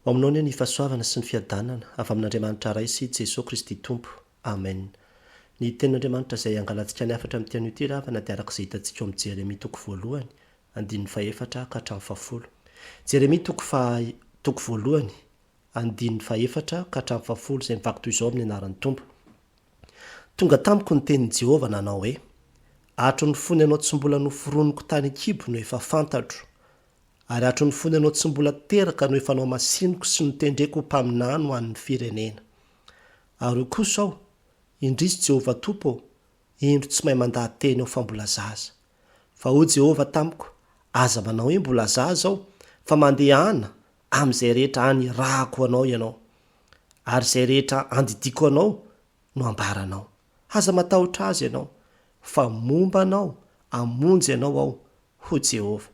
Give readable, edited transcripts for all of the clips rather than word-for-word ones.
ho aminao ny ny fahasoavana sy ny fiadanana avy amin'andriamanitra ray sy jesosy kristy tompo amen. Ny tenin'andriamanitra izay angalantsika ny afatra amin'ity an'io ty ravana dia araka izay hitantsika eo amin'ny Jeremia toko voalohany andininy fahaefatra ka hatramin'ny fahafolo. Jeremia toko voalohany andininy fahaefatra ka hatramin'ny fahafolo izay mivaky toy izao amin'ny anaran'ny tompo. Tonga tamiko ny tenin'i Jehovah nanao hoe: atro ny fony ianao tsy mbola noforonoko tany an-kibo no efa fantatro, ary atro ny fony ianao tsy mbola teraka no efa nao masiniko sy notendreko ho mpaminany ho an'ny firenena. Ary kosa aho, indrisy Jehovah tompo, indro tsy mahay mandahateny aho fa mbola zaza. Fa ho Jehovah tamiko, aza manao hoe mbola zaza aho, fa mandehana amin'izay rehetra any rahako anao ianao, ary izay rehetra andidiko anao no ambaranao. Aza matahotra azy ianao, fa momba anao, amonjy ianao aho, ho Jehovah.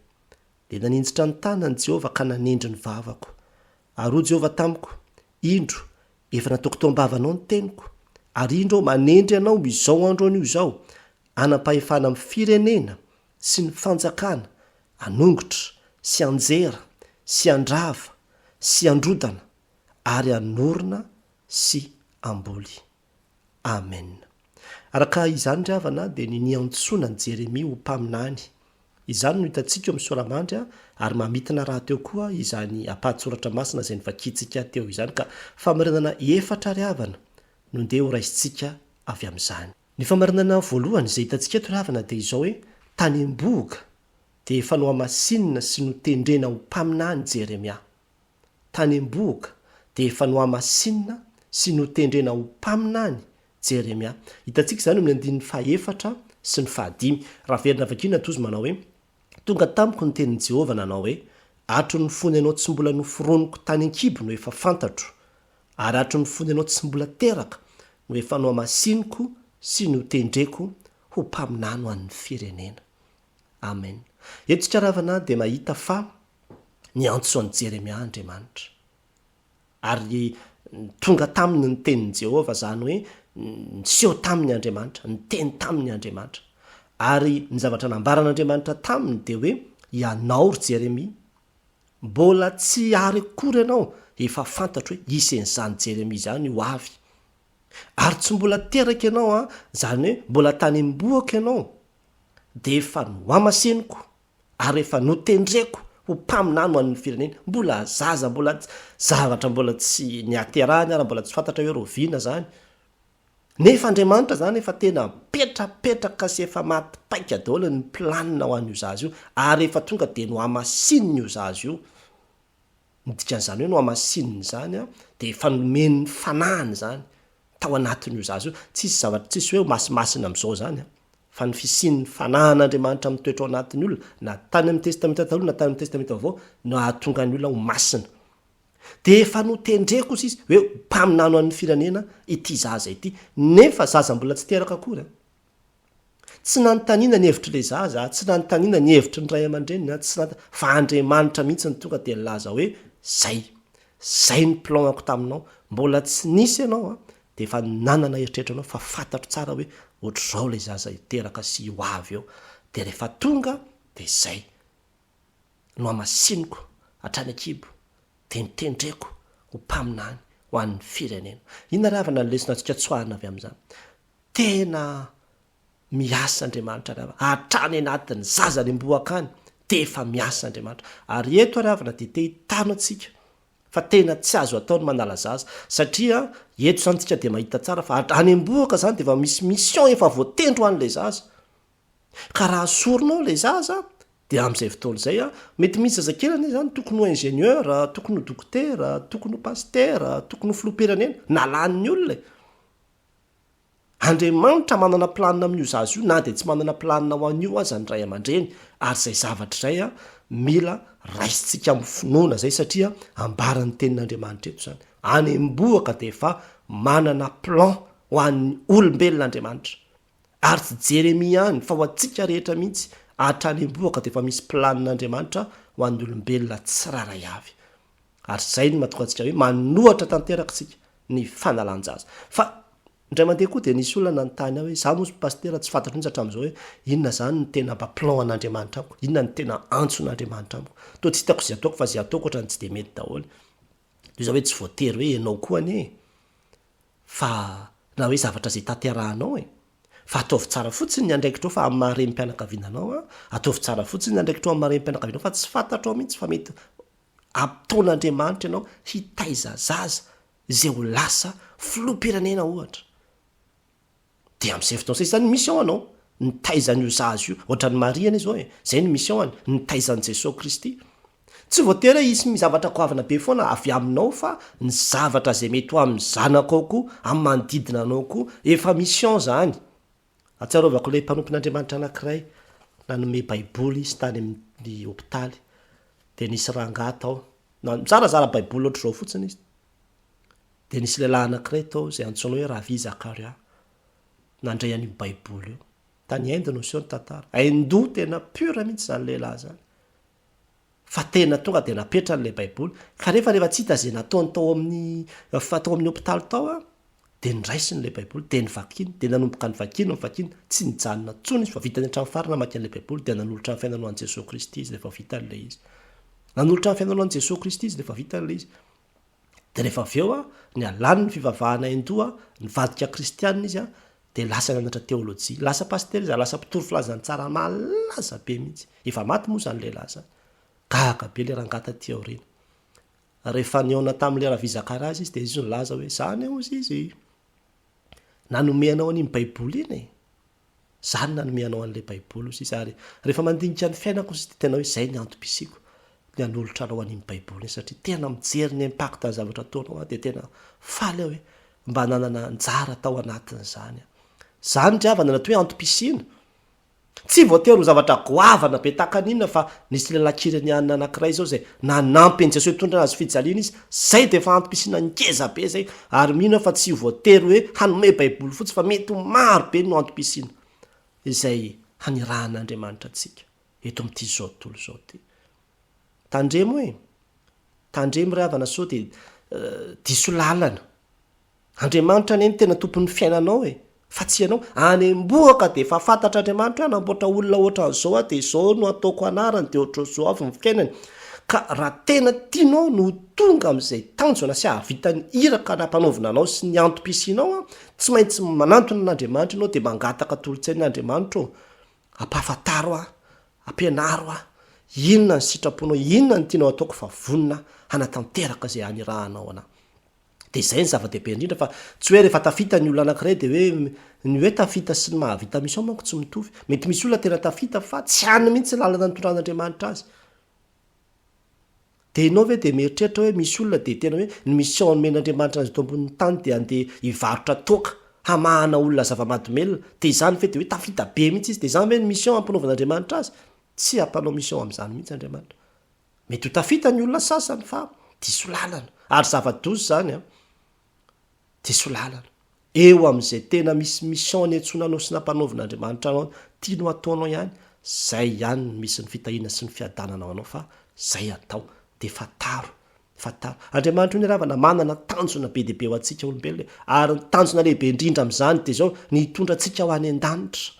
Dia naninjitra ny tanany Jehovah ka nanendry ny vavako. Ary ho Jehovah tamiko, indro efa nataoko toam-bavanao ny teniko, ary indro aho manendry anao izao andro an'io izao, anam-pahefana amin'ny firenena sy ny fanjakana, anongotra sy anjera sy andrava sy androdana, ary anorona sy amboly. Amen. Araka izany ry havana dia niantsonany Jeremia ho mpaminany. Izany no hitantsika eo amin'ny soramandry, ary mamitina raha teo koa izany apahatsoratra masina izay nivakitsika teo izany, ka famarinana efatra ry havana no ndeha ho raisintsika avy amin'izany. Ny famarinana voalohany izay hitantsika eto ry havana dia izao hoe: tany am-boka dia efa nohamasinina sy notendrena ho mpaminany Jeremia. Tany am-boka dia efa nohamasinina sy notendrena ho mpaminany Jeremia. Hitantsika izany amin'ny andininy fahaefatra sy ny fahadimy. Raha verina vakina tozy manao hoe: tonga tamiko ny tenin'i Jehovah nanao hoe: atro ny fony ianao tsy mbola noforonoko tany an-kibo no efa fantatro, ary atro ny fony ianao tsy mbola teraka no efa nohamasiniko sy notendreko ho mpaminany ho an'ny firenena. Amen. Eto tsika ravana dia mahita fa niantso an'i Jeremia Andriamanitra, ary tonga taminy ny tenin'i Jehovah, zany hoe niseho taminy Andriamanitra, niteny taminy Andriamanitra. Ary ny zavatra nambaran'Andriamanitra taminy dia hoe: ianao ry Jeremia, mbola tsy ary akory ianao, efa fantatro hoe isen'izany Jeremia izany ho avy. Ary tsy mbola teraka ianao, zany hoe mbola tany am-boaka ianao, dia efa nohamasiniko ary efa notendreko ho mpaminany ho an'ny firenena. Mbola zaza, mbola zavatra mbola tsy niaterahany, ary mbola tsy fantatra hoe roviana zany. Nefa Andriamanitra zany efa tena petrapetraka sy efa matipaika daholo ny planina ho an'io zaza io, ary efa tonga dia nohamasinina io zaza io. Dikan'izany hoe nohamasinina zany dia efa nomeny fanahiny zany tao anatin'io zaza io. Tsisy zavatra, tsisy hoe masimasina amin'izao zany, fa ny fisin'ny fanahan'Andriamanitra mitoetra ao anatin'ny olona, na tany amin'ny testamenta taloha na tany amin'ny testamenta vaovao, no ahatonga ny olona ho masina. Dia efa notendreko izy hoe mpaminany ho an'ny firenena ity zaza ity. Nefa zaza mbola tsy teraka akory. Tsy nanontaniana ny hevitry le zaza, tsy nanontaniana ny hevitry ny ray aman-dreniny, fa Andriamanitra mihitsy ny tonga dia nilaza hoe: zay ny planako taminao. Mbola tsy nisy ianao dia efa nanana eritreritra anao, fa fantatro tsara hoe ohatr'izao le zaza hiteraka sy ho avy eo. Dia rehefa tonga dia zay no amasiniko hatrany an-kibo, dia nitendreko ho mpaminany ho an'ny firenena. Inona ravana ny lesona antsika tsoahana avy amin'izany? Tena miasa Andriamanitra ravana hatrany anatin'ny zaza ny mboaka any, dia efa miasa Andriamanitra. Ary eto ravana dia te hitano antsika fa tena tsy azo ataony manala zaza, satria eto zany tsika dia mahita tsara fa any am-boaka zany dia efa misy mission efa voatendro ho an'le zaza. Ka raha soronao le zaza dia amin'izay fotoana izay mety misy zazakelany zany tokony ho ingénieur, tokony ho dokotera, tokony ho pastera, tokony ho filoham-pirenena, nalan'ny olona. Andriamanitra manana planina amin'io zaza io, na dia tsy manana planina ho an'io aza ny ray aman-dreny. Ary izay zavatra izay mila raisintsika amin'ny finoana zay, satria ambaran'ny tenin'Andriamanitra eto zany. Any am-boaka dia efa manana plan ho an'ny olombelon'Andriamanitra. Ary tsy Jeremia ihany, fa ho antsika rehetra mihitsy, hatrany am-boaka dia efa misy planin'Andriamanitra ho an'ny olombelona tsiraray avy. Ary izay no mahatonga antsika hoe manohatra tanteraka ny fanalan-jaza. Fa indray mandeha koa dia nisy olona nanontany aho hoe: za moa pastera tsy fantatro mihitsy hatramin'izao hoe inona zany ny tena plan an'Andriamanitra amiko, inona ny tena antson'Andriamanitra amiko. Toa tsy hitako izay ataoko, fa izay ataoko ohatrany tsy dia mety daholo. Izao hoe tsy voatery hoe ianao koa anie fa na hoe zavatra zay tanterahanao fa ataovy tsara fotsiny ny andraikitrao fa amin'ny maharem-pianakaviananao ataovy tsara fotsiny ny andraikitrao amin'ny maharem-pianakavianao fa tsy fantatrao mihitsy fa mety aptaon'Andriamanitra ianao hitaiza zaza izay ho lasa filoham-pirenena ohatra. Dia amin'izay fotoana izay zany mission anao nitaizan'io zaza io ohatran'ny Maria anie zao zay ny missionany nitaizan'i Jesosy Kristy. Tsy voatery isy zavatra koavana be foana avy aminao fa ny zavatra zay mety ho amin'ny zanakao koa amin'ny manodidina anao koa efa mission zany. Atsarovako ilay mpanompon'Andriamanitra anankiray nanome baiboly izy tany amin'ny hopitaly dia nisy rangahy tao mizarazara baiboly ohatr' izao fotsiny izy dia nisy lehilahy anankiray tao izay antsoina hoe Ravi Zakaria nandray an'io baiboly io tany Inde no seho ny tantara Hindoa tena pura mihitsy zany lehilahy zany fa tena tonga dia napetra n'ilay baiboly kanefa rehefa tsy hita izay nataony tao amin'ny hopitaly tao dia niraisiny ilay baiboly dia nivakiny dia nanomboka nivakiny tsy nijanona tsony izy fa vitany hatramin'ny farany namaky an'ilay baiboly dia nanolotra ny fiainanaho an'i Jesosy Kristy izy rehefa vita n'ilay izy nanolotra ny fiainanaho an'i Jesosy Kristy izy rehefa vita n'ilay izy dia rehefa avy eo ny alany ny fivavahana Hindoa nivadika kristianina izy dia lasa nanatra teolojia lasa pastery izy lasa mpitoro filazany tsara malaza be mihitsy efa maty moa zany lehilahy zany gaga be le rangata ty aoriana rehefa niona tamin'ilay Ravi Zakaria izy dia izy nilaza hoe zany ozy izy nanomeanao an'iny baiboly iny zany nanomeanao an'ilay baiboly izy ary rehefa mandinika ny fiainako izy dia tena hoe zay ny antom-pisiko ny anolotra anao an'iny baiboly iny satria tena mijery ny impact ny zavatra ataonao dia tena faly aho hoe mba nanana njara tao anatin'izany zany driavana natoe antom-pisina tsy voatery ho zavatra goavana be takan'inona fa nisy lelakirany anina anankiray zao zay nanampy an'i Jesosy hitondra azy fijaliana izy zay dia efa antom-pisina ngeza be zay ary mino fa tsy voatery hoe hanome baiboly fotsy fa mety ho maro be no antom-pisina izay hanirahan'Andriamanitra antsika eto amin'ity zao tontolo zao ty tandremo ry havana sao dia diso lalana Andriamanitra anie ny tena tompon'ny fiainanao fa tsy ianao any amboaka dia efa fantatra Andriamanitra hoe namboatra olona ohatran'izao dia izao no ataoko anarany dia ohatr'izao avy ny fiainany ka raha tena tianao no tonga amin'izay tanjona sy ahavitany iraka nampanaovina anao sy ny antom-pisianao tsy maintsy manantona n'Andriamanitra ianao dia mangataka tolotsain'Andriamanitra ampahafantaro ampianaro inona ny sitraponao inona ny tianao ataoko fa vonina hanatanteraka izay hanirahanao anahy dia izay ny zava-dehibe indrindra fa tsy hoe rehefa tafita ny olona anankiray dia hoe ny hoe tafita sy ny mahavita mission manko tsy mitovy mety misy olona tena tafita fa tsy hany mihitsy lalana nitondran'Andriamanitra azy dia ianao ve dia mieritreritra hoe misy olona dia tena hoe ny mission nomen'Andriamanitra azy eto ambonin'ny tany dia andeha hivarotra toaka hamahana olona zava-mahadomelona dia izany ve dia hoe tafita be mihitsy izy dia izany ve ny mission ampanaovan'Andriamanitra azy tsy ampanao mission amin'izany mihitsy Andriamanitra mety ho tafita ny olona sasany fa diso lalana ary zava-dozy zany diso lalana eo amin'izay tena misy mission ny antsonanao sy nampanaovan'Andriamanitra anao tiano ataonao ihany zay ihany misy ny fitahiana sy ny fiadananao anao fa zay atao dia fataro Andriamanitra io ny ravana manana tanjona be dehibe ho antsika olombelona ary ny tanjona lehibe indrindra amin'izany dia zao ny hitondra antsika ho any an-danitra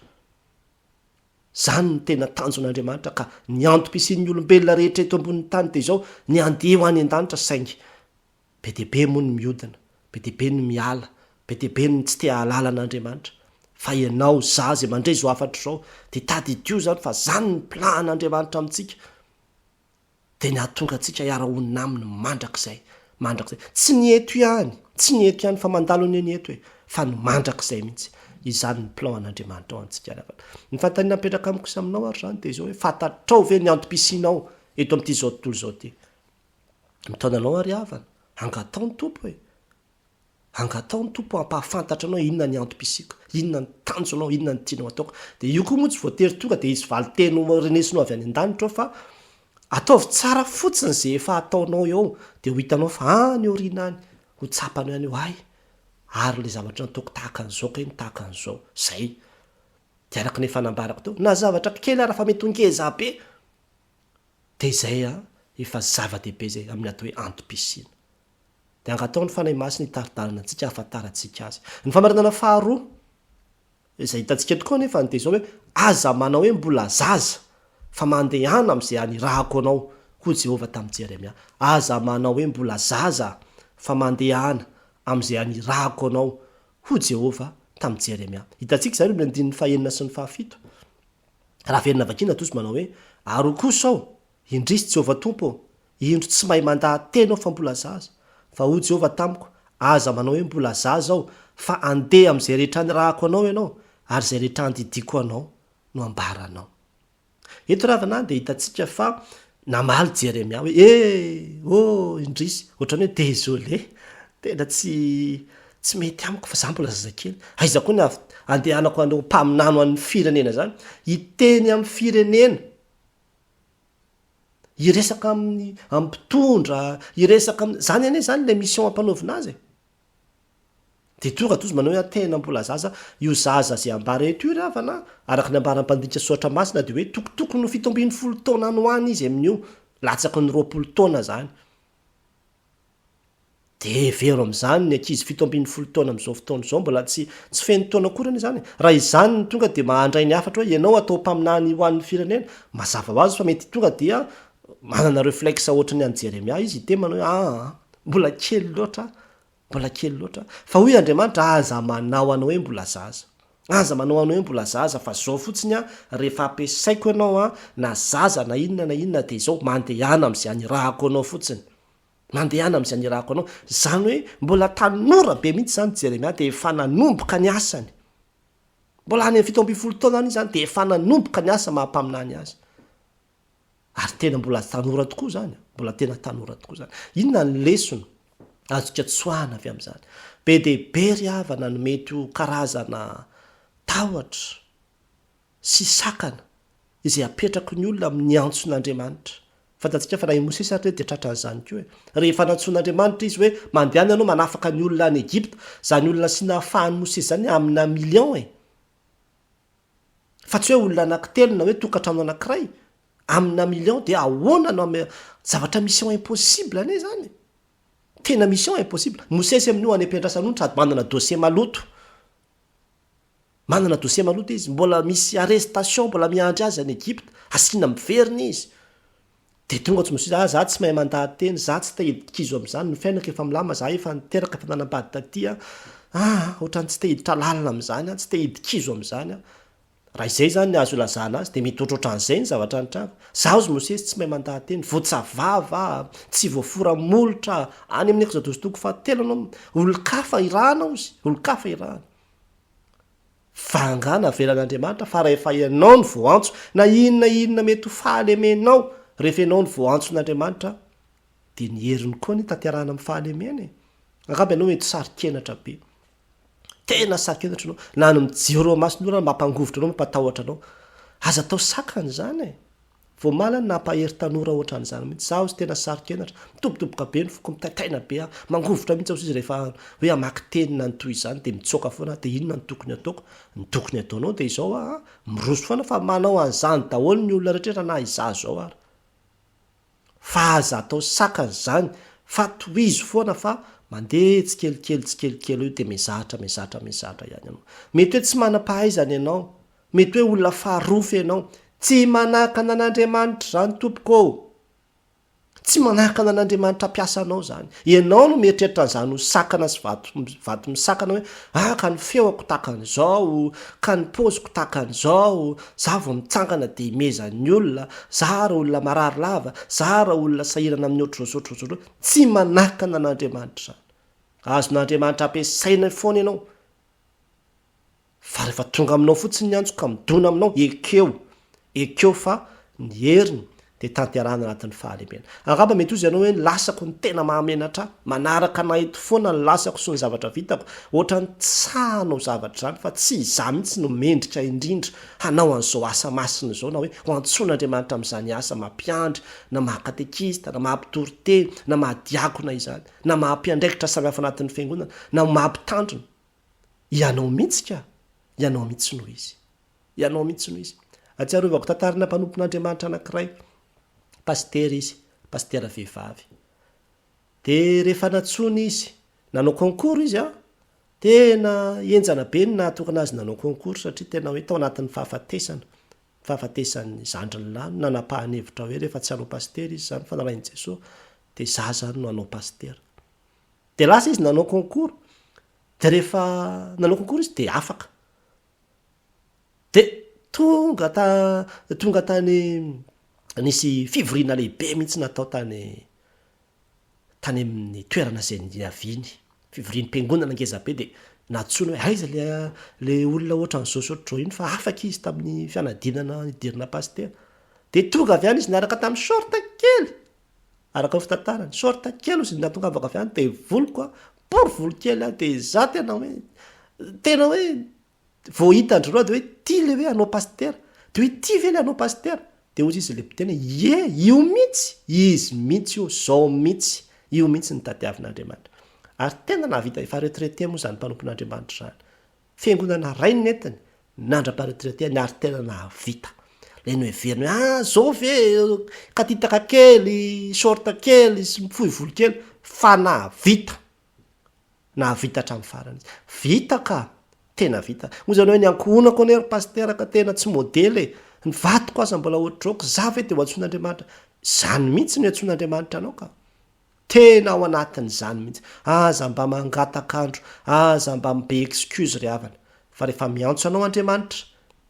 zany ny tena tanjon'Andriamanitra ka ny antom-pisian'ny olombelona rehetra eto ambonin'ny tany dia izao ny andeha ho any an-danitra saingy be dehibe moa ny miodina be dehibe ny miala be dehibe ny tsy tea alalan'Andriamanitra fa ianao zay mandray zo afatra izao dia tady idio zany fa zany ny plan'Andriamanitra amintsika dia ny ahatonga antsika hiara-honina aminy mandrakizay tsy ny eto ihany fa mandalo ny eny eto fa ny mandrakizay mihitsy izany ny plan an'Andriamanitra ao antsika ny fantaniana mipetraka amiko sy aminao ary zany dia izao hoe fantatrao ve ny antom-pisianao eto amin'ity zao tontolo zao ty mitaonanao ary havana angatao ny tompo angatao ny tompo hampahafantatra anao inona ny antom-pisiko inona ny tanjonao inona ny tianao ataoko dia io koa moa tsy voatery tonga dia izy valiteny renesinao avy any an-danitra ao fa ataovy tsara fotsiny izay efa ataonao eo dia ho hitanao fa ny oriana any ho tsapanao ihany eo ary le zavatra nataoko tahaka an'izao ka iny tahaka an'izao zay dia araka ny fanambarako teo na zavatra kely ara fa mety ongeza be dia izay efa zava-dehibe zay amin'ny atao hoe antom-pisiana dia angatao ny fanahy masina hitaridarana antsika hahafantarantsika azy ny famarinana faharoa izay hitantsika tokoa nefa dia izao hoe aza manao hoe mbola zaza fa mandehana amin'izay hanirahako anao ho Jehova tamin'i Jeremia. Aza manao hoe mbola zaza fa mandehana amin'izay anirahako anao ho Jehova tamin'i Jeremia. Hitantsika zany ny andininy fahenina sy ny fahafito. Raha verina vakina tozy manao hoe ary kosa ao indrisy Jehova tompo indro tsy mahay mandahatena ao fa mbola zaza fa ho Jehova tamiko aza manao hoe mbola zaza ao fa andeha amin'izay rehetra nirahako anao ianao ary izay rehetra andidiko anao no ambaranao. Eto ravana dia hitantsika fa namaly Jeremia hoe indrisy ohatrany hoe désolé tena tsy mety amiko fa za mbola zazakely. Aiza koa ny andehanako anao mpaminano amin'ny firenena zany hiteny amin'ny firenena iresaka amin'ny mpitondra iresaka zany ane zany le mission ampanaovina azy de tonga tozy manao hoe tena mbola zaza io zaza zay ambara eto io ravana araka ny ambaram-pandika soatra masina de hoe tokotokony no 70 taona any hoany izy amin'io latsaky ny 20 taona zany de vero am'izany ny ankizy 70 taona am'izao fotoana zao mbola tsy feno taona akorany zany raha izany ny tonga de mahandray ny afatra hoe ianao atao mpaminany ho an'ny firenena mazava ho azy fa mety tonga dia manana réflexe ohatrany any Jeremia izy de manao hoe mbola kely loatra fa hoy Andriamanitra aza manao anao hoe mbola zaza aza manao anao hoe mbola zaza fa zao fotsiny rehefa ampiasaiko ianao na zaza na inona de zao mandehana amin'izay anirahako anao fotsiny mandehana amin'izay anirahako anao zany hoe mbola tanora be mihitsy zany Jeremia de efa nanomboka ny asany mbola any 70 taona any zany de efa nanomboka ny asa mahampaminany azy ary tena mbola tanora tokoa zany inona ny lesona azoka tsoahana avy am'izany be de be ry havana no mety ho karazana tahotra sy sakana izay apetrako ny olona amin'ny antson'Andriamanitra fantatsika fa raha i Mosesy ary de tratran'izany koa rehefa nantson'Andriamanitra izy hoe mandehana ianao manafaka ny olona any Egypta zany olona sy nahafahany Mosesy zany amina million fa tsy hoe olona anankitelo na hoe tokantrano anankiray amina million de ahoana no zavatra mission impossible ane zany tena mission impossible. Mosesy amin'io any ampiandrasana sady manana dossier maloto izy mbola misy arrestation mbola miandry azy any Egypta asina miveriny izy de tonga tsy Mosesy za tsy mahay mandahateny za tsy tehidinkizo am'izany ny fiainako efa milama za efa niteraka efa nanambady taty ohatrany tsy tehiditra lalina am'izany tsy tehidinkizo am'izany raha izay zany azo lazana azy de mety ohatrohatran'izay ny zavatra nitranga zaho zy Mosesy tsy mahay mandahateny voatsavava tsy voafora molotra any amin'ny Exodostoko fahatelo anao olo-kafa irahanao izy olo-kafa irahana fangana velan'Andriamanitra fa rehefa ianao ny voantso na inona mety ho fahalemenao rehefa ianao ny voantson'Andriamanitra de ny heriny koa ny tanterahana amin'ny fahalemena angamba ianao mety sarikenatra be tena sakenatra anao na no mijero mason'olona mampangovotra anao mampatahotra anao aza atao sakany zany vao malany nampahery tanora ohatran'izany mihitsy zaho izy tena sarikenatra mitobotoboka be ny foko mitaitaina be mangovotra mihitsy izy rehefa hoe amaky tenina ny toy izany de mitsoka foana de inona ny tokony ataoko ny tokony ataonao de izao miroso foana fa manao an'izany daholo ny olona rehetra na iza zao ary fa aza atao sakany zany fa toizo foana fa mandeha tsikelikely io de mezatra ihany ianao mety hoe tsy manam-pahaizana ianao mety hoe olona faharofy ianao tsy manahakana an'Andriamanitra zany tompoko tsy manahakana an'Andriamanitra ampiasanao zany ianao no mieritreritra an'izany ho sakana sy vato misakana hoe ka ny feoako takan'izao ka ny poziko takan'izao za vao mitsangana de imezan'ny olona za ra olona marary lava za ra olona sahirana amin'ny ohatr'zao tsy manahakana an'Andriamanitra zany azon'Andriamanitra ampiasaina foana ianao fa rehefa tonga aminao fotsiny ny antso ka midona aminao ekeo fa ny heriny de tanterahana anatin'ny fahalemena angamba mety ozy ianao hoe ny lasako ny tena mahamenatra manaraka naheto foana ny lasako sy ny zavatra vitako ohatrany tsahanao zavatra zany fa tsy iza mihitsy no mendrika indrindra hanao an'izao asa masina zao na hoe ho antson'Andriamanitra amin'izany asa mampiandry na mahakatekista na mahapitoriteny na mahadiakona izany na mahampiandraikitra samihafa anatin'ny fiangonana na mahampitandrina ianao mihitsy no izy atsiarovako tantarina mpanompon'Andriamanitra anankiray pastera vehivavy de rehefa natsony izy nanao concours izy tena enjana be ny nahatokana azy nanao concours satria tena hoe tao anatin'ny fahafatesana fahafatesan'ny zandriny lano nanapahanyhevitra hoe rehefa tsy hanao pastery izy zany fanarain' jesosy de za zany no hanao pastera de lasa izy nanao concours de rehefa nanao concours izy de afaka de tonga tany nisy fivorina lehibe mihitsy natao tany amin'ny toerana zay niaviny fivoriny mpiangonana ngezabe de natsona hoe aiza le olona ohatra nyzosotro iny fa afaka izy tamin'ny fianadinana nidirina pastera de tonga avy any izy niaraka tamin'ny sorta kely araka ho fitantarany sorta kely izy natonga avaka avy any de voloko por volo kely de za tena hoe vao hitandroa de hoe ty le hoe anao pastera de hoe ty ve le anao pastera de ozy izy le tena io mihitsy izy mihitsy io zao mihitsy io mihitsy ny tadiavin'Andriamanitra ary tena nahavita efa retraité moa zany mpanompon'Andriamanitra zany fiangonana ray ny netiny nandra-paretraité ny ary tena nahavita le no heveriny hoe zao ve katitaka kely sorta kely sy mifohy volo kely fa nahavita hatramin'ny farany izy vita ka tena vita moa zany hoe ny ankohonako ane ry pastera ka tena tsy modely ny vatiko aza mbola ohatroko za ve de ho antson'Andriamanitra zany mihitsy no antson'Andriamanitra anao ka tena ao anatin'izany mihitsy aza mba mangatakandro aza mba mibe excuse ry havana fa rehefa miantso anao Andriamanitra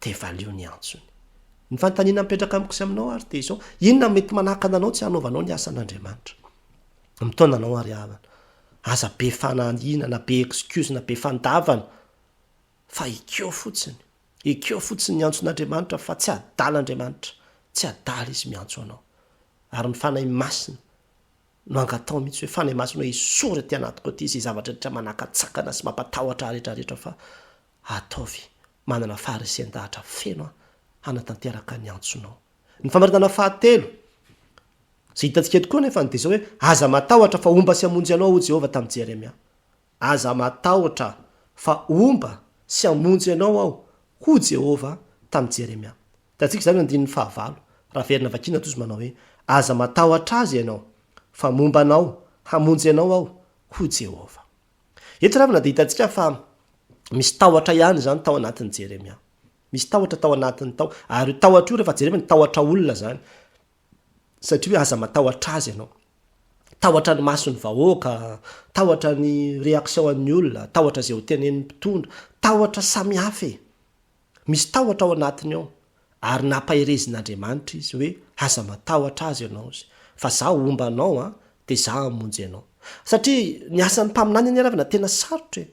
de valio ny antsony ny fanontaniana mipetraka amiko sy aminao ary de izao inona mety manakana anao tsy hanaovanao ny asan'Andriamanitra mitona anao ary havana aza be fanahina na be excuse na be fandavana fa ikeo fotsiny ny antson'Andriamanitra fa tsy adal'Andriamanitra tsy adala izy miantso anao ary ny fanahy masina no angatao mihitsy hoe fanahy masina hoe isory ty anatiko ty izy zavatra rehetra manakatsakana sy mampatahotra rehetrarehetra fa ataovy manana faharisen-dahatra feno hanatanteraka ny antsonao ny famaritana fahatelo zay hitantsika tokoa nefa de zao hoe aza matahotra fa omba sy hamonjy anao ho Jehova tamin'ny Jeremia aza matahotra fa omba sy hamonjy anao aho ho Jehova tamin'ny Jeremia tatsika zany andin'ny fahavalo raha verina vakina tozy manao hoe aza matahotra azy ianao fa momba anao hamonjy anao aho ho Jehova eto ravina de hitantsika fa misy tahotra ihany zany tao anatin'ny Jeremia misy tahotra tao anatiny tao ary tahotra io rehefa Jeremia ny tahotra olona zany satria hoe aza matahotra azy ianao tahotra ny masony vahoaka tahotra ny reaction-ny olona tahotra zay ho tenen'ny mpitondra tahotra samihafa misy tahotra ao anatiny ao ary nampaherezin'Andriamanitra izy hoe aza matahotra azy ianao izy fa za omba anao de za hamonjy anao satria ny asan'ny mpaminany any aravina tena sarotra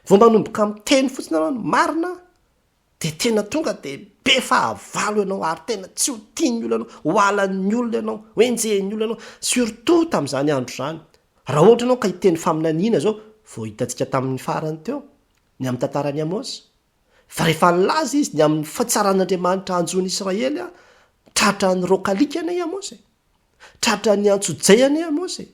vao manomboka miteny fotsiny anao marina de tena tonga de be fahavalo ianao ary tena tsy ho tiany olona anao ho alan'ny olona ianao hoenjehn'ny olona anao surtout tamin'izany andro zany raha ohatra anao ka hiteny faminaniana zao vao hitantsika tamin'ny farany teo ny amin'ny tantarany Amosy fa rehefa nilaza izy ny amin'ny fitsaran'Andriamanitra anjony Israely tratra ny rokalika ane Amosy tratra ny antsojay ane Amosy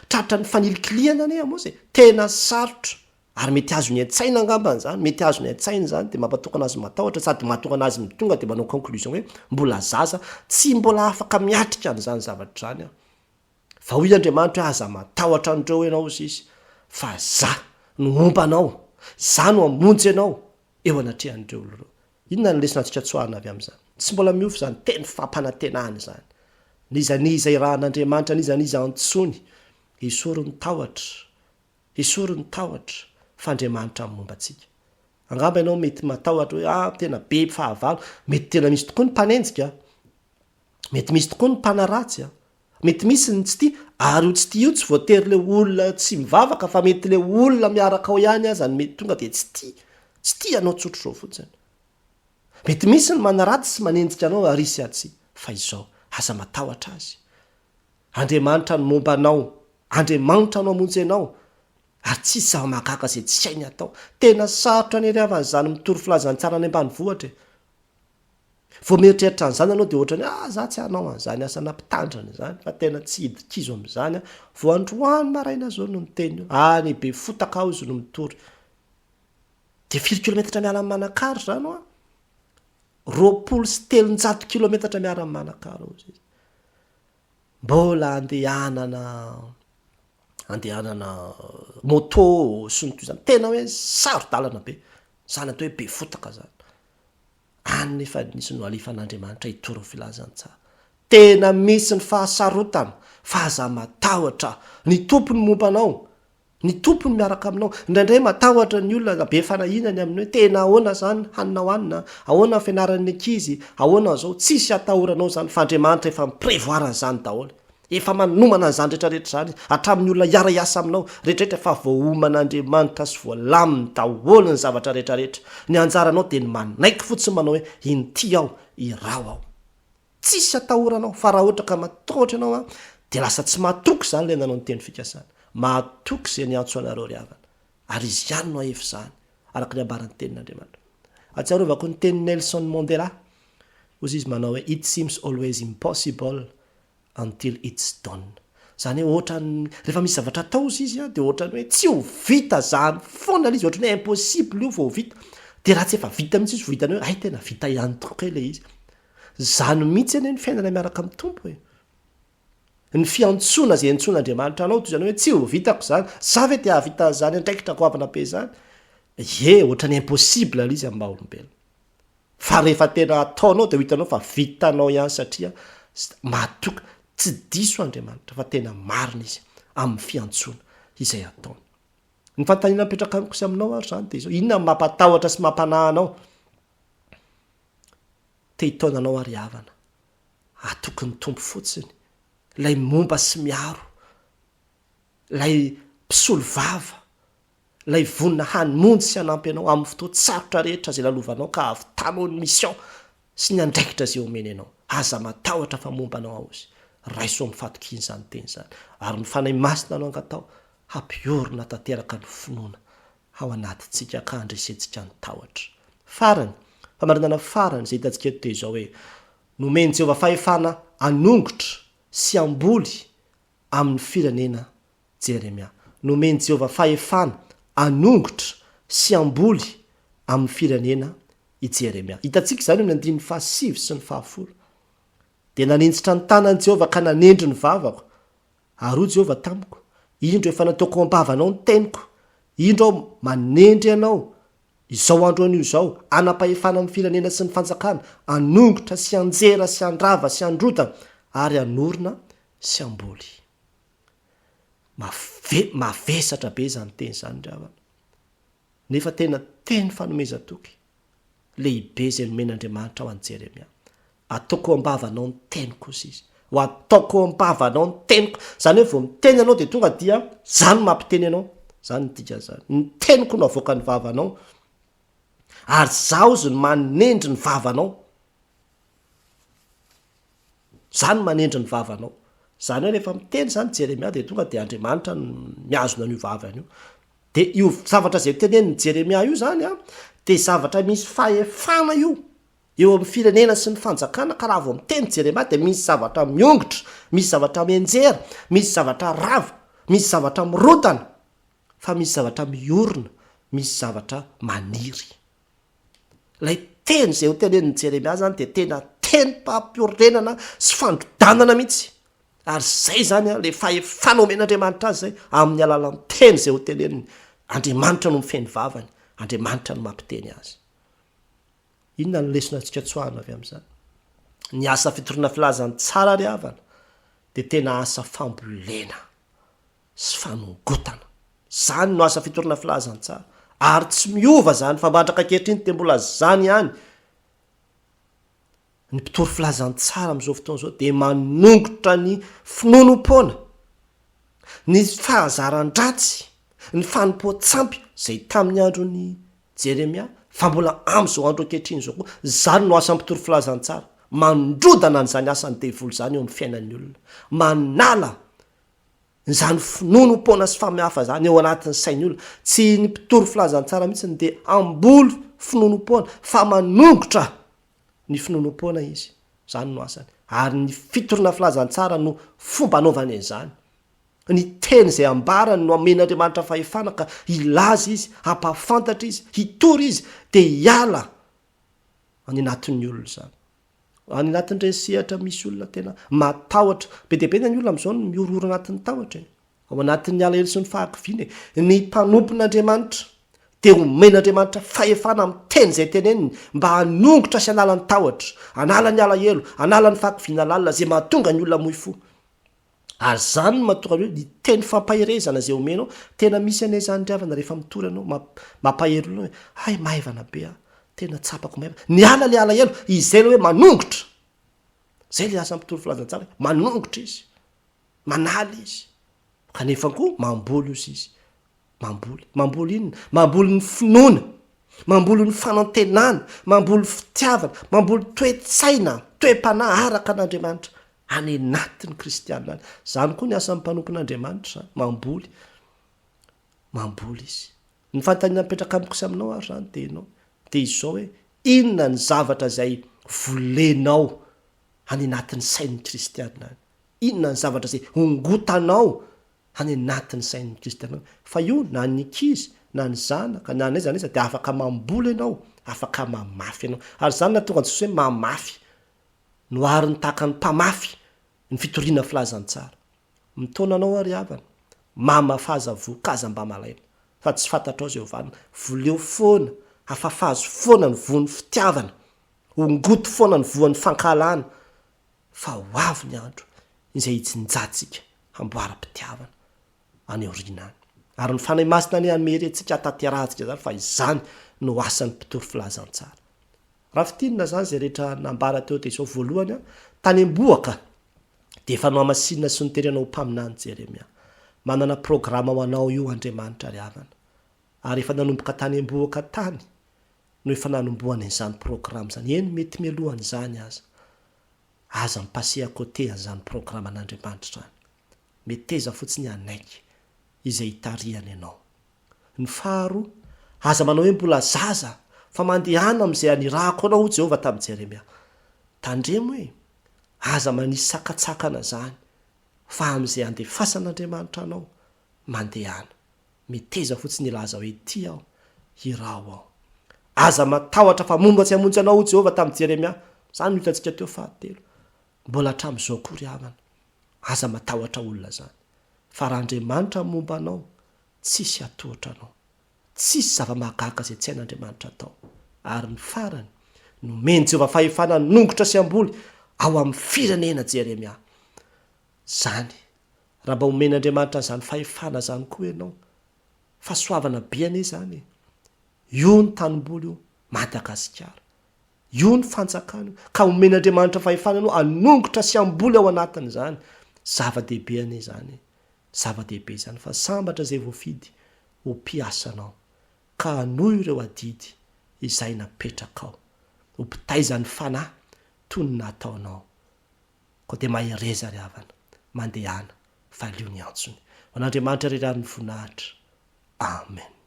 tratra ny fanilikiliana ane Amosy tena sarotra ary mety azo ny an-tsaina angambany zany mety azo ny an-tsaina zany de mampatokana azy matahotra sady mahatokana azy mitonga de manao conclusion hoe mbola zaza tsy mbola afaka miatrika an'izany zavatra zany fa hoy Andriamanitra hoe aza matahotra andreo ianao izy fa za no omba anao za no hamonjy anao eo anatrehan'ireo olona inona ny lesonantsika tsoahana avy amin'izany tsy mbola miofo zany teny fampanantenany zany nizaniza irahan'Andriamanitra nizaniza antsony isory ny tahotra fa Andriamanitra momba antsika angamba ianao mety matahotra hoe tena be fahavalo mety tena misy tokoa ny mpanenjika mety misy tokoa ny mpanaratsy mety misy ny tsy tia ary io tsy tia io tsy voatery le olona tsy mivavaka fa mety le olona miaraka ao ihany azany mety tonga de tsy tia anao tsotro zao fotsiny mety misy ny manaratsy sy manenjika anao arisy atsy fa izao aza matahotra azy Andriamanitra ny momba anao Andriamanitra no hamonjy anao ary tsisy zava-mahagaga zay tsy hainy atao tena sarotra ny eriavany zany mitory filazany tsara any ambany vohatra vao mieritreritra an'izany anao de ohatra ny za tsy hanao an'izany asana mpitandrany zany fa tena tsy hidikizo am'izany vao androany maraina zao no miteny any be fotaka ao izy no mitory de 4 kilometatra miala amin'ny Manakary zany 23 kilometatra miara amin'ny Manakary izy mbola andehanana moto sy ny toy zany tena hoe saro dalana be zany atao hoe be fotaka zany any efa nisy no alifan'andriamanitra hitoro ny filazany tsara. Tena misy ny fahasarotana fa aza matahotra ny tompony mompanao, ny tompony miaraka aminao. Indraindray matahotra ny olona be fanahinany amin'ny hoe tena ahoana zany hanina hoanina, ahoana fianaran'ny ankizy, ahoana zao, tsisy atahoranao zany fa Andriamanitra efa miprevoirany zany daholo, efa manomana an'izany rehetrarehetra zany hatramin'ny olona iara-iasa aminao rehetrarehetra, fa voaoman'Andriamanitra sy voalaminy daholo ny zavatra rehetrarehetra. Ny anjaranao dia ny manaiky fotsiny manao hoe inty aho irao aho, tsisy atahoranao. Fa raha ohatra ka matahotra ianao dia lasa tsy mahatoky zany le nanao ny teny fikasana, mahatoky izay ny antso anareo ry havana, ary izy ihany no ahevy zany araka ny ambaran'ny tenin'Andriamanitra. Atsiarovako ny teny Nelson Mandela, ozy izy manao hoe it seems always impossible until it's done. Zany hoe ohatrany rehefa misy zavatra atao izy dia ohatrany hoe tsy ho vita zany foana izy, ohatrany hoe impossible io vao vita. Dia raha tsy efa vita mihitsy izy vitany hoe ay tena vita ihany tokoa le izy. Zany mihitsy anie ny fiainana miaraka amin'ny tompo hoe ny fiantsoana izay antsoan'Andriamanitra anao toy izany hoe tsy ho vitako zany, za ve dia havita zany andraikitra ko avana be zany. Ohatrany impossible izy amin'ny maha-olombelona. Fa rehefa tena ataonao dia ho hitanao fa vitanao ihany, satria mahatoky, tsy diso Andriamanitra fa tena marina izy amin'ny fiantsoana izay ataony. Ny fantaniana mipetraka kosa aminao ary zany dia izao, inona mampatahotra sy mampanahanao? Te hitaonanao ary havana, atoky ny tompo fotsiny, lay momba sy miaro, lay mpisolo vava, lay vonina hanymonjy sy hanampy anao amin'ny fotoan-tsarotra rehetra izay lalovanao ka avitanao ny mission sy ny andraikitra izay omeny anao. Aza matahotra fa momba anao ao izy, raiso mifatoky izany teny zany, ary ny fanahy masina anao angatao hampiorona tanteraka ny finoana ao anatintsika ka handresentsika ny tahotra. Farany, famarinana farany izay hitantsika eto izao hoe nomeny Jehovah fahefana anongotra sy amboly amin'ny firenena Jeremia. Nomeny Jehovah fahefana anongotra sy amboly amin'ny firenena i Jeremia. Hitantsika izany amin'ny 5 sy ny 10. Dia nanenjitra ny tanan'i Jehovah ka nanendry ny vavako, ary hoy Jehovah tamiko, indro efa nataoko ampavanao ny teniko, indro aho manendry anao izao andro an'io izao, anam-pahefana amin'ny firenena sy ny fanjakana, anongotra sy anjera sy andrava sy androtana, ary anorona sy amboly. Mavesatra be zany teny zany ravana, nefa tena teny fanomezatoky lehibe izay nomen'Andriamanitra ho an'i Jeremia. Ataoko ambavanao ny teniko izy, ho ataoko ambavanao ny teniko. Zany hoe vao miteny anao dia tonga dia zany mampiteny anao, zany dika zany, ny teniko no avoaka ny vavanao, ary zaho izy no manendry ny vavanao, zany manendry ny vavanao. Zany hoe rehefa miteny zany Jeremia dia tonga dia Andriamanitra miazona an'io vavany io. Dia io zavatra izay tenen'ny Jeremia io zany dia zavatra misy fahefana io eo amin'ny firenena sy ny fanjakana. Ka raha vao miteny Jeremia dia misy zavatra miongotra, misy zavatra mienjera, misy zavatra rava, misy zavatra mirotana, fa misy zavatra miorona, misy zavatra maniry. Lay teny izay ho tenen'ny Jeremia zany dia tena teny mpampiorenana sy fandrodanana mihitsy. Ary zay zany le fahefana omen'Andriamanitra azy zay amin'ny alalan'ny teny izay ho tenen'ny Andriamanitra no mifeny vavany, Andriamanitra no mampiteny azy. Inona no lesona antsika tsoahana avy amin'izany? Ny asa fitorina filazany tsara ry havana dia tena asa fambolena sy fanongotana. Zany no asa fitorina filazany tsara, ary tsy miova zany fa mandraka ankehitriny dia mbola zany ihany. Ny mpitory filazany tsara amin'izao fotoana izao dia manongotra ny finonom-poana, ny fahazaran-dratsy, ny fanompo-tsampy izay tamin'ny andron'ny Jeremia, fa mbola amin'izao andro ankehitriny izao koa. Zany no asa mpitory filazany tsara, mandrodana n'izany asany devoly zany eo amin'ny fiainan'ny olona, manala izany finonom-poana sy famihafa zany eo anatin'ny sain'ny olona. Tsy ny mpitory filazany tsara mihitsy dia amboly finonom-poana, fa manongotra ny finonom-poana izy. Zany no asany, ary ny fitorina filazany tsara no fomba anaovany izany. Ny teny izay ambarany no amen'Andriamanitra fahefana ka ilaza izy, hampafantatra izy, hitory izy, dia hiala any anatin'ny olona zany. Any anatin'ny resehatra misy olona tena matahotra, be dia be ny olona amin'izao no miororo anatin'ny tahotra, ao anatin'ny alahelo sy ny fahakiviana. Ny mpanompon'Andriamanitra dia omen'Andriamanitra fahefana amin'ny teny izay teneniny mba hanongotra sy hanala ny tahotra, hanala ny alahelo, hanala ny fahakoviana lalina zay mahatonga ny olona moy fo. Ary zany no mahatonga hoe ny teny fampahirezana izay omenao tena misy anay zany driavana rehefa mitory anao mampahery olona hoe hay maivana be tena tsapako maivana ny ala le alahelo izay le hoe manongotra. Zay le asa mpitory filazantsara manongotra izy, manaly izy, kanefa koa mamboly izy izy. Mamboly inona? Mamboly ny finoana, mamboly ny fanantenana, mamboly fitiavana, mamboly toe-tsaina, toe-panahy araka an'Andriamanitra any anatin'ny kristianina any. Zany koa ny asan'ny mpanompon'Andriamanitra, mamboly izy. Ny fanontaniana mipetraka amiko sy aminao ary zany dia izao hoe inona ny zavatra izay volenao any anatin'ny sain'ny kristianina any? Inona ny zavatra izay ongotanao any anatin'ny sain'ny kristianina? Fa io na ny ankizy na ny zanaka na n'aiza n'aiza dia afaka mamboly ianao, afaka mamafy ianao. Ary zany na tonga ny Jesosy hoe mamafy, nohariny tahaka ny mpamafy ny fitoriana filazantsara. Mitaona anao ary havana, mamafaza vokaza mba malaina, fa tsy fantatrao izay ovanina. Voleo foana, afafazo foana ny voan'ny fitiavana, ongoto foana ny voan'ny fankalana, fa ho avy ny andro izay hitsinjatsika hamboara-pitiavana any aoriana any. Ary ny fanahy masina ny amerentsika hatanterahitsika zany fa izany no asan'ny mpitory filazantsara. Raha fitinina zany izay rehetra nambara teo dia izao voalohany tany am-boaka dia efa nohamasinina sy niterenao mpaminany Jeremia. Manana programa ho anao io Andriamanitra ry havana. Ary efa nanomboka tany am-boaka tany no efa nanombohana izany programa zany. Eny mety mialohany zany aza mipase à côté an'izany programa an'Andriamanitra zany. Meteza fotsiny anaiky izay hitarihany ianao. Ny faharoa, aza manao hoe mbola zaza fa mandehana amin'izay anirahako anao Jehovah tamin'i Jeremia. Tandremo hoe aza manisy sakatsakana zany fa amin'izay andefasan'Andriamanitra anao mandehana. Meteza fotsiny ilaza hoe ty aho, hirao aho. Aza matahotra fa momba tsy hamonjy anao Jehovah tamin'i Jeremia. Zany hitantsika teo fahatelo. Mbola hatramin'izao koa ry havana, aza matahotra olona zany. Fa raha Andriamanitra momba anao, tsisy atohatra anao, tsisy zava-mahagaga izay tsy hain'Andriamanitra atao. Ary ny farany, nomeny Jehovah fahefana nongotra sy amboly ao amin'ny firenena Jeremia. Zany, raha mba omen'Andriamanitra zany fahefana zany koa ianao, fahasoavana be ane zany. Io ny tanimboly io Madagasikara. Io ny fanjakana ka omen'Andriamanitra fahefana anao anongotra sy amboly ao anatiny zany. Zava-dehibe ane zany. Zava-dehibe zany fa sambatra izay voafidy ho mpiasanao ka hanohy ireo adidy izay napetraka ao. Ho pitaizany fanahy toy ny nataonao. Ko dia mahireza ry havana, mandehana valio ny antsony. Ho an'Andriamanitra rerany voninahitra. Amen.